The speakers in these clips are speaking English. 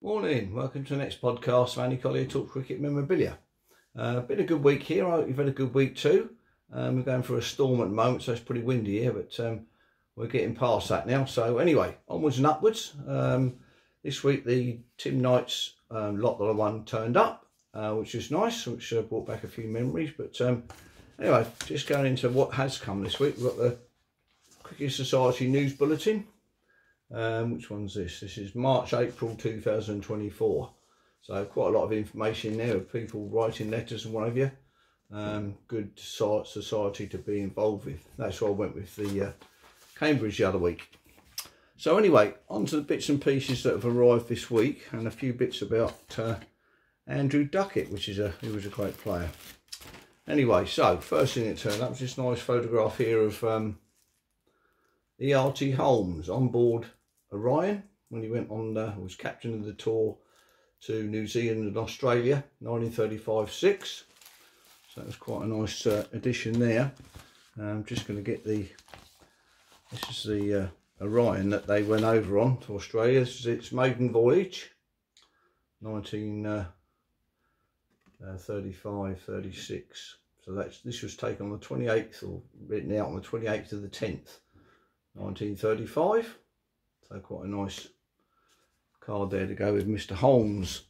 Morning, welcome to the next podcast of Andy Collier-talks cricket memorabilia. Been a good week here. I hope you've had a good week too. We're going through a storm at the moment, so it's pretty windy here, but we're getting past that now. So anyway, onwards and upwards. This week the Tim Knight's lot that I won turned up, which is nice, which brought back a few memories. But anyway, just going into what has come this week. We've got the Cricket Society News Bulletin. Which one's this? This is March-April 2024. So quite a lot of information there of people writing letters and what have you. Good society to be involved with. That's why I went with the Cambridge the other week. So anyway, on to the bits and pieces that have arrived this week, and a few bits about Andrew Ducat, he was a great player. Anyway, so first thing that turned up was this nice photograph here of E.R.T. Holmes on board Orion when he went on, was captain of the tour to New Zealand and Australia, 1935-6. So that was quite a nice addition there. I'm just going to get this is the Orion that they went over on to Australia. This is its maiden voyage, 1935-36. So this was taken on the 28th, or written out on the 28th of the 10th. 1935, so quite a nice card there to go with Mr. Holmes.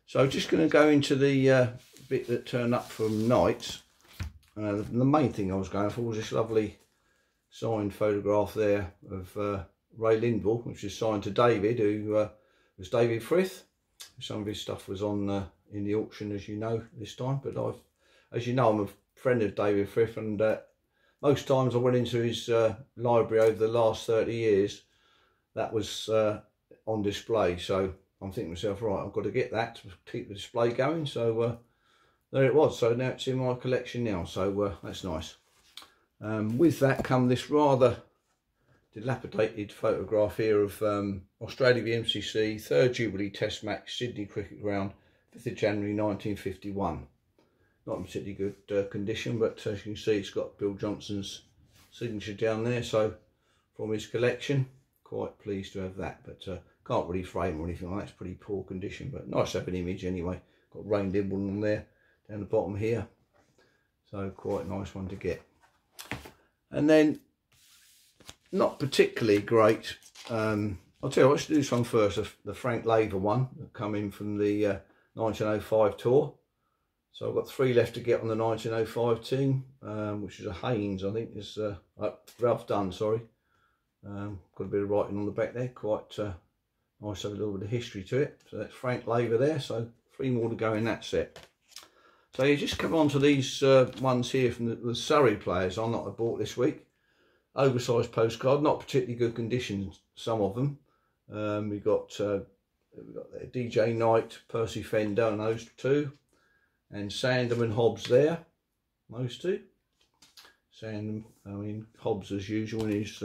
So just going to go into the bit that turned up from Knight. The main thing I was going for was this lovely signed photograph there of Ray Lindwall, which is signed to David, who was David Frith. Some of his stuff was on in the auction, as you know, this time. But as you know, I'm a friend of David Frith, and most times I went into his library over the last 30 years, that was on display. So I'm thinking to myself, right, I've got to get that to keep the display going. So there it was. So now it's in my collection now. So that's nice. With that come this rather dilapidated photograph here of Australia v MCC, 3rd Jubilee Test match, Sydney Cricket Ground, 5th of January 1951. Not in particularly good condition, but as you can see, it's got Bill Johnson's signature down there. So from his collection, quite pleased to have that. But can't really frame or anything like that. It's pretty poor condition, but nice to have an image anyway. Got Ray Lindwall on there down the bottom here. So quite a nice one to get. And then, not particularly great. I'll tell you what, let's do this one first. The Frank Laver one that come in from the 1905 tour. So I've got 3 left to get on the 1905 team, which is a Haynes, I think, is Ralph Dunn, sorry. Got a bit of writing on the back there, quite nice to have a little bit of history to it. So that's Frank Laver there, so 3 more to go in that set. So you just come on to these ones here from the Surrey players I bought this week. Oversized postcard, not particularly good condition, some of them. We've got DJ Knight, Percy Fender, and those 2. And Sandham and Hobbs there, those 2. Hobbs as usual in his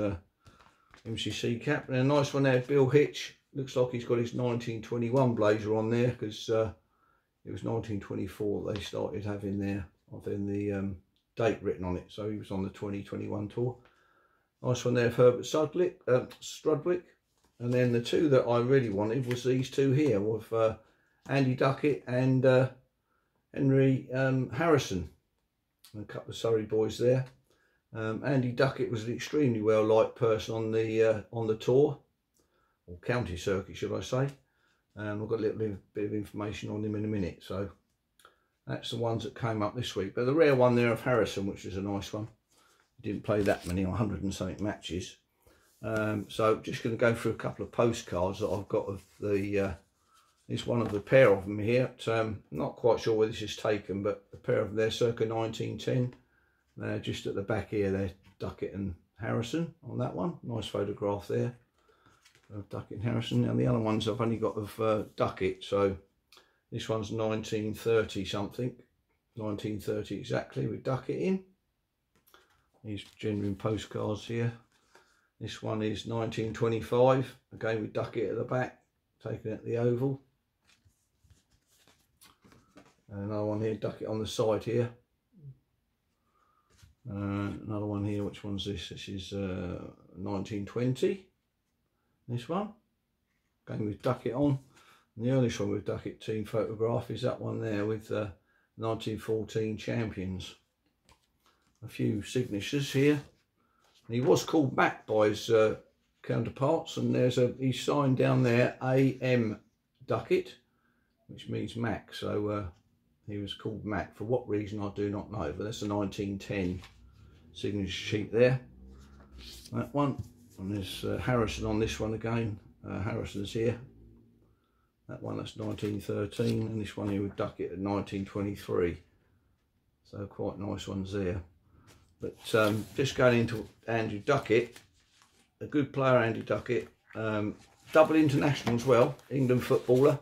MCC cap. And a nice one there, Bill Hitch. Looks like he's got his 1921 blazer on there, because it was 1924 they started having the date written on it. So he was on the 2021 tour. Nice one there of Herbert Strudwick. And then the 2 that I really wanted was these 2 here, with Andy Ducat and Henry Harrison, and a couple of Surrey boys there. Andy Ducat was an extremely well liked person on the tour, or county circuit, should I say. I've got a little bit of information on him in a minute. So that's the ones that came up this week. But the rare one there of Harrison, which is a nice one. He didn't play that many, 100 and something matches. So just going to go through a couple of postcards that I've got of the. It's one of the pair of them here. Not quite sure where this is taken, but a pair of them there, circa 1910. They're just at the back here, they're Ducat and Harrison on that one. Nice photograph there of Ducat and Harrison. And the other ones I've only got of Ducat. So this one's 1930 something, 1930 exactly, with Ducat in. These genuine postcards here. This one is 1925, again with Ducat at the back, taken at the Oval. Another one here, Ducat on the side here. Another one here, which one's this? This is 1920. This one, going with Ducat on. And the earliest one with Ducat team photograph is that one there with 1914 champions. A few signatures here. And he was called Mac by his counterparts, and he's signed down there A.M. Ducat, which means Mac. So he was called Mac. For what reason I do not know, but that's a 1910 signature sheet there. That one, and there's Harrison on this one again. Harrison's here. That one, that's 1913, and this one here with Ducat at 1923. So quite nice ones there. But just going into Andrew Ducat, a good player, Andy Ducat, double international as well, England footballer.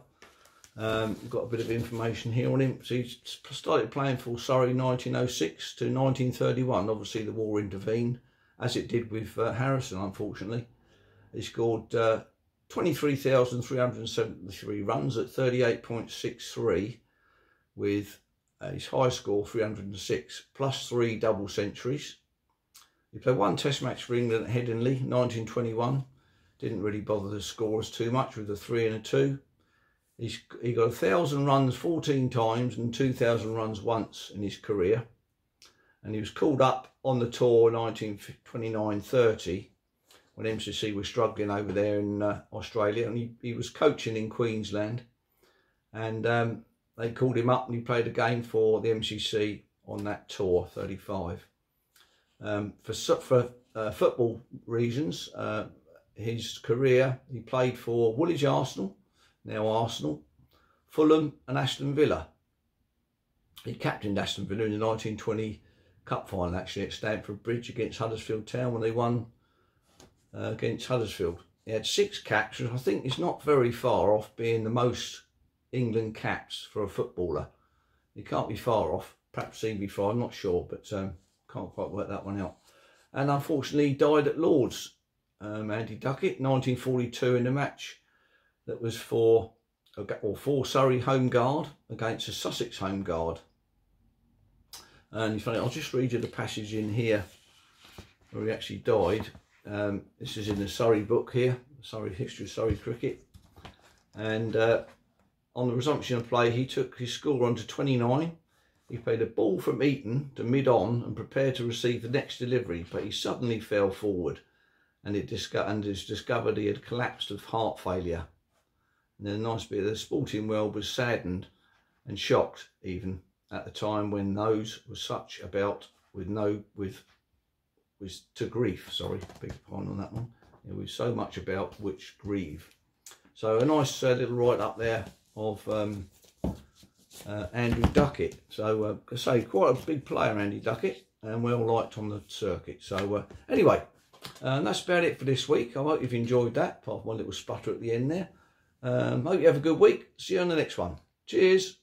We've got a bit of information here on him. So he started playing for Surrey 1906 to 1931. Obviously the war intervened, as it did with Harrison, unfortunately. He scored 23,373 runs at 38.63 with his high score 306 plus 3 double centuries. He played one test match for England at Headingley 1921. Didn't really bother the scorers too much with a 3 and a 2. He got 1,000 runs 14 times and 2,000 runs once in his career. And he was called up on the tour 1929-30 when MCC was struggling over there in Australia, and he was coaching in Queensland. And they called him up and he played a game for the MCC on that tour, 35. For football reasons, his career, he played for Woolwich Arsenal, now Arsenal, Fulham and Aston Villa. He captained Aston Villa in the 1920 Cup final, actually, at Stamford Bridge against Huddersfield Town when they won against Huddersfield. He had 6 caps, which I think is not very far off being the most England caps for a footballer. He can't be far off, perhaps even before, I'm not sure, but can't quite work that one out. And unfortunately he died at Lord's, Andy Ducat, 1942, in a match that was for Surrey Home Guard against the Sussex Home Guard. And it's funny, I'll just read you the passage in here where he actually died. This is in the Surrey book here, Surrey History of Surrey Cricket. And on the resumption of play, he took his score on to 29. He played a ball from Eton to mid-on and prepared to receive the next delivery, but he suddenly fell forward, and it was discovered he had collapsed of heart failure. And then a nice bit of the sporting world was saddened and shocked even at the time when those was such about to grief. Sorry, beg your pardon on that one. There was so much about which grieve. So a nice little write up there of Andrew Ducat. So I say quite a big player, Andy Ducat, and well liked on the circuit. So anyway, that's about it for this week. I hope you've enjoyed that, apart from one little sputter at the end there. Hope you have a good week. See you on the next one. Cheers.